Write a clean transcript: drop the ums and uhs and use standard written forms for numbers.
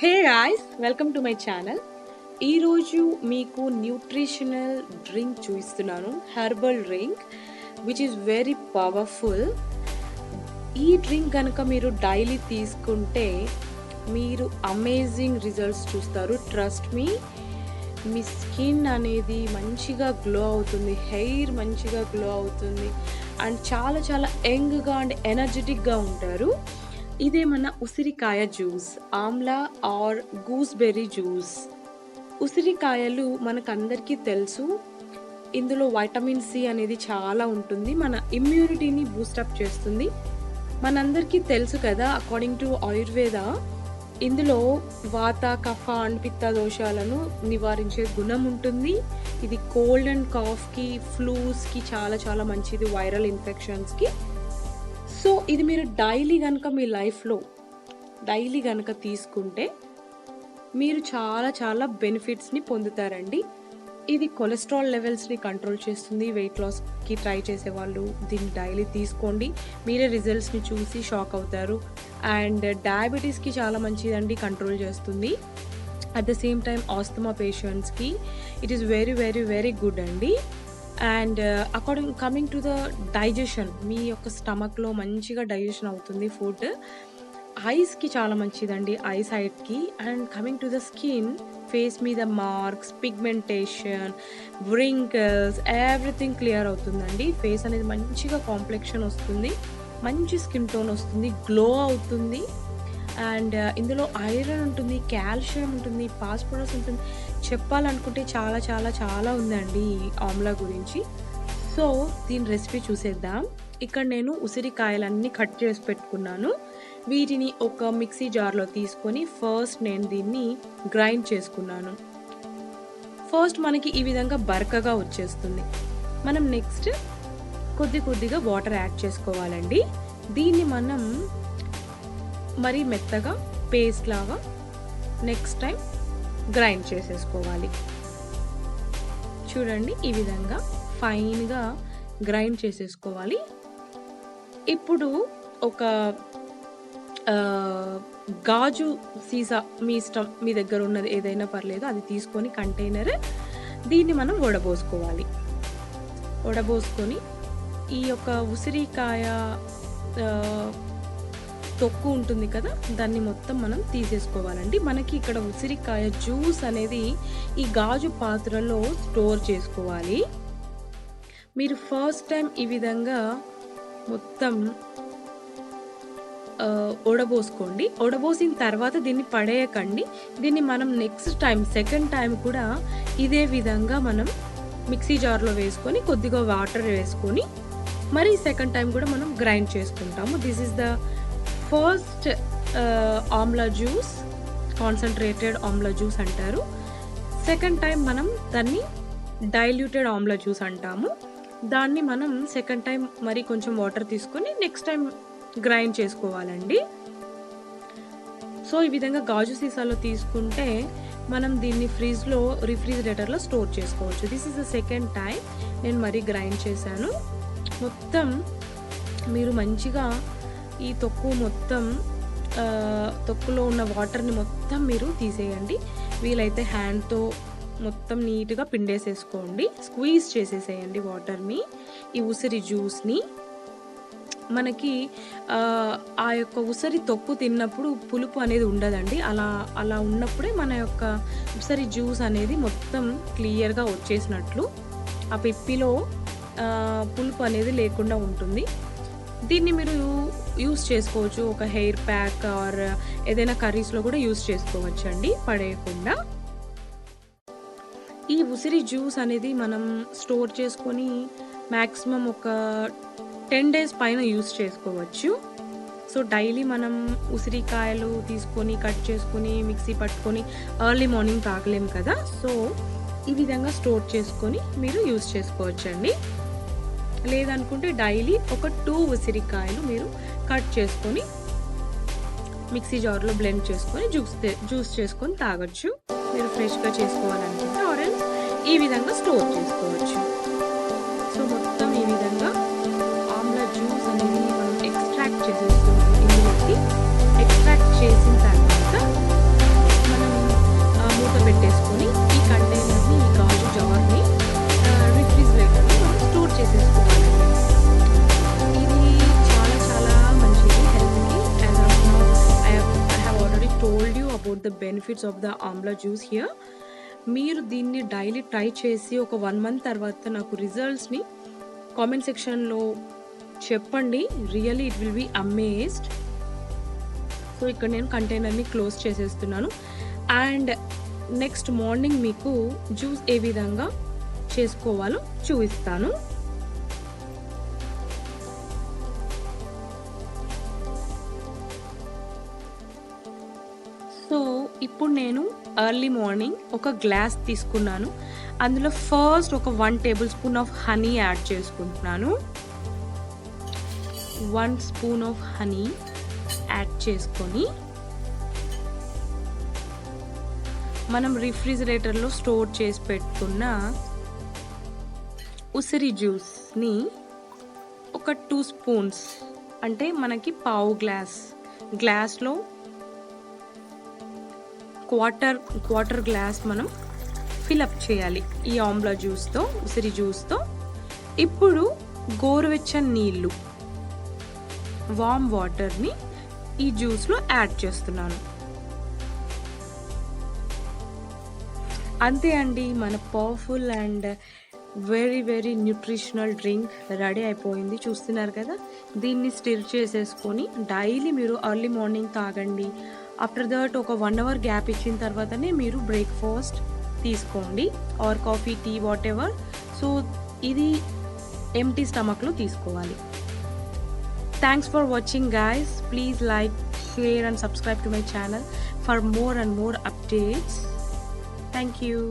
Hey guys, welcome to my channel. ఈరోజు మీకు nutritional drink చూపిస్తున్నాను. Herbal drink which is very powerful. ఈ drink కనుక మీరు డైలీ తీసుకుంటే మీరు అమేజింగ్ రిజల్ట్స్ చూస్తారు. Trust me. మీ స్కిన్ అనేది మంచిగా గ్లో అవుతుంది, హెయిర్ మంచిగా గ్లో అవుతుంది అండ్ చాలా చాలా యంగ్గా అండ్ ఎనర్జెటిక్గా ఉంటారు. ఇదే మన ఉసిరికాయ juice, amla or gooseberry juice. ఉసిరికాయలు మనకందరికీ తెలుసు, ఇందులో వైటమిన్ సి అనేది చాలా ఉంటుంది, మన ఇమ్యూనిటీని బూస్టప్ చేస్తుంది. మనందరికీ తెలుసు కదా, అకార్డింగ్ టు ఆయుర్వేద ఇందులో వాత కఫ అండ్ పిత్త దోషాలను నివారించే గుణం ఉంటుంది. ఇది కోల్డ్ అండ్ కాఫ్కి, ఫ్లూస్కి చాలా చాలా మంచిది, వైరల్ ఇన్ఫెక్షన్స్కి. సో ఇది మీరు డైలీ కనుక మీ లైఫ్లో డైలీ కనుక తీసుకుంటే మీరు చాలా చాలా బెనిఫిట్స్ని పొందుతారండి. ఇది కొలెస్ట్రాల్ లెవెల్స్ని కంట్రోల్ చేస్తుంది. వెయిట్ లాస్కి ట్రై చేసేవాళ్ళు దీన్ని డైలీ తీసుకోండి, మీరే రిజల్ట్స్ని చూసి షాక్ అవుతారు. అండ్ డయాబెటీస్కి చాలా మంచిదండి, కంట్రోల్ చేస్తుంది. At the same time asthma పేషెంట్స్కి it is very very very good అండి. And coming to the digestion, మీ యొక్క స్టమక్లో మంచిగా డైజెషన్ అవుతుంది ఫుడ్. ఐస్కి చాలా మంచిదండి, ఐ సైట్కి. And coming to the skin, face మీద marks, pigmentation, wrinkles, everything clear అవుతుందండి. ఫేస్ అనేది మంచిగా కాంప్లెక్షన్ వస్తుంది, మంచి స్కిన్ టోన్ వస్తుంది, గ్లో అవుతుంది. అండ్ ఇందులో ఐరన్ ఉంటుంది, కాల్షియం ఉంటుంది, ఫాస్ఫరస్ ఉంటుంది. చెప్పాలనుకుంటే చాలా చాలా చాలా ఉందండి ఈ ఆమ్లా గురించి. సో దీని రెసిపీ చూసేద్దాం. ఇక్కడ నేను ఉసిరికాయలన్నీ కట్ చేసి పెట్టుకున్నాను. వీటిని ఒక మిక్సీ జార్లో తీసుకొని ఫస్ట్ నేను దీన్ని గ్రైండ్ చేసుకున్నాను. ఫస్ట్ మనకి ఈ విధంగా బరకగా వచ్చేస్తుంది. మనం నెక్స్ట్ కొద్ది కొద్దిగా వాటర్ యాడ్ చేసుకోవాలండి. దీన్ని మనం మరి మెత్తగా పేస్ట్ లాగా నెక్స్ట్ టైం గ్రైండ్ చేసేసుకోవాలి. చూడండి, ఈ విధంగా ఫైన్గా గ్రైండ్ చేసేసుకోవాలి. ఇప్పుడు ఒక గాజు సీసా, మీ ఇష్టం, మీ దగ్గర ఉన్నది ఏదైనా పర్లేదు, అది తీసుకొని కంటైనర్, దీన్ని మనం వడబోసుకోవాలి. వడబోసుకొని ఈ యొక్క ఉసిరికాయ తొక్కు ఉంటుంది కదా, దాన్ని మొత్తం మనం తీసేసుకోవాలండి. మనకి ఇక్కడ ఉసిరికాయ జ్యూస్ అనేది ఈ గాజు పాత్రలో స్టోర్ చేసుకోవాలి. మీరు ఫస్ట్ టైం ఈ విధంగా మొత్తం వడబోసుకోండి. వడబోసిన తర్వాత దీన్ని పడేయకండి. దీన్ని మనం నెక్స్ట్ టైం, సెకండ్ టైం కూడా ఇదే విధంగా మనం మిక్సీ జార్లో వేసుకొని కొద్దిగా వాటర్ వేసుకొని మరి సెకండ్ టైం కూడా మనం గ్రైండ్ చేసుకుంటాము. This is the first Amla juice, concentrated Amla juice అంటారు. సెకండ్ టైం మనం దాన్ని డైల్యూటెడ్ ఆమ్లా జ్యూస్ అంటాము. దాన్ని మనం సెకండ్ టైం మరి కొంచెం వాటర్ తీసుకొని నెక్స్ట్ టైం గ్రైండ్ చేసుకోవాలండి. సో ఈ విధంగా గాజు సీసాలో తీసుకుంటే మనం దీన్ని ఫ్రిడ్జ్లో, రిఫ్రిజిరేటర్లో స్టోర్ చేసుకోవచ్చు. This is the second time నేను మరీ గ్రైండ్ చేశాను. మొత్తం మీరు మంచిగా ఈ తొక్కు మొత్తం, తొక్కులో ఉన్న వాటర్ని మొత్తం మీరు తీసేయండి. వీలైతే హ్యాండ్తో మొత్తం నీట్గా పిండేసేసుకోండి, స్క్వీజ్ చేసేసేయండి వాటర్ని, ఈ ఉసిరి జ్యూస్ని. మనకి ఆ యొక్క ఉసిరి తొక్కు తిన్నప్పుడు పులుపు అనేది ఉండదండి. అలా ఉన్నప్పుడే మన యొక్క ఉసిరి జ్యూస్ అనేది మొత్తం క్లియర్గా వచ్చేసినట్లు, ఆ పిప్పిలో పులుపు అనేది లేకుండా ఉంటుంది. దీన్ని మీరు యూస్ చేసుకోవచ్చు, ఒక హెయిర్ ప్యాక్ ఆర్ ఏదైనా కర్రీస్లో కూడా యూస్ చేసుకోవచ్చు అండి, పడేయకుండా. ఈ ఉసిరి జ్యూస్ అనేది మనం స్టోర్ చేసుకొని మ్యాక్సిమం ఒక 10 days పైన యూస్ చేసుకోవచ్చు. సో డైలీ మనం ఉసిరికాయలు తీసుకొని కట్ చేసుకొని మిక్సీ పట్టుకొని ఎర్లీ మార్నింగ్ తాగలేము కదా, సో ఈ విధంగా స్టోర్ చేసుకొని మీరు యూస్ చేసుకోవచ్చండి. లేదనుకుంటే డైలీ ఒక 2 ఉసిరికాయలు మీరు కట్ చేసుకొని మిక్సీ జార్లో బ్లెండ్ చేసుకొని జ్యూస్ చేసుకొని తాగొచ్చు. మీరు ఫ్రెష్గా చేసుకోవాలనుకుంటే ఆరెంజ్ ఈ విధంగా స్టోర్ చేసుకోవచ్చు. సో మొత్తం ఈ విధంగా ఆమ్లా జ్యూస్ అనేది మనం ఎక్స్ట్రాక్ట్ చేసేసుకోవాలి. ఇందులోకి ఎక్స్ట్రాక్ట్ చేసిన తర్వాత told you about the benefits of the amla juice here. మీరు దీన్ని డైలీ ట్రై చేసి ఒక 1 మంత్ తర్వాత నాకు రిజల్ట్స్ని కామెంట్ సెక్షన్లో చెప్పండి. Really it will be amazed. So ఇక్కడ నేను కంటైనర్ని క్లోజ్ చేసేస్తున్నాను. అండ్ నెక్స్ట్ మార్నింగ్ మీకు జ్యూస్ ఏ విధంగా చేసుకోవాలో చూపిస్తాను. సో ఇప్పుడు నేను ఎర్లీ మార్నింగ్ ఒక గ్లాస్ తీసుకున్నాను. అందులో ఫస్ట్ ఒక 1 table spoon of honey add చేసుకుంటున్నాను. 1 స్పూన్ ఆఫ్ హనీ యాడ్ చేసుకొని మనం రిఫ్రిజిరేటర్లో స్టోర్ చేసి పెట్టుకున్న ఉసిరి జ్యూస్ని ఒక 2 స్పూన్స్ అంటే మనకి పావు గ్లాస్లో క్వార్టర్ గ్లాస్ మనం ఫిల్అప్ చేయాలి ఈ ఆమ్లా జ్యూస్తో, ఉసిరి జ్యూస్తో. ఇప్పుడు గోరువెచ్చని నీళ్ళు, వామ్ వాటర్ని ఈ జ్యూస్లో యాడ్ చేస్తున్నాను. అంతే అండి, మన powerful and very very nutritional drink ready అయిపోయింది. చూస్తున్నారు కదా, దీన్ని స్టిర్ చేసేసుకొని డైలీ మీరు ఎర్లీ మార్నింగ్ తాగండి. ఆఫ్టర్ దట్ ఒక 1 అవర్ గ్యాప్ ఇచ్చిన తర్వాతనే మీరు బ్రేక్ఫాస్ట్ తీసుకోండి, or coffee, tea, whatever. So ఇది ఎంటీ స్టమక్లో తీసుకోవాలి. Thanks for watching guys. Please like, share and subscribe to my channel for more and more updates. Thank you.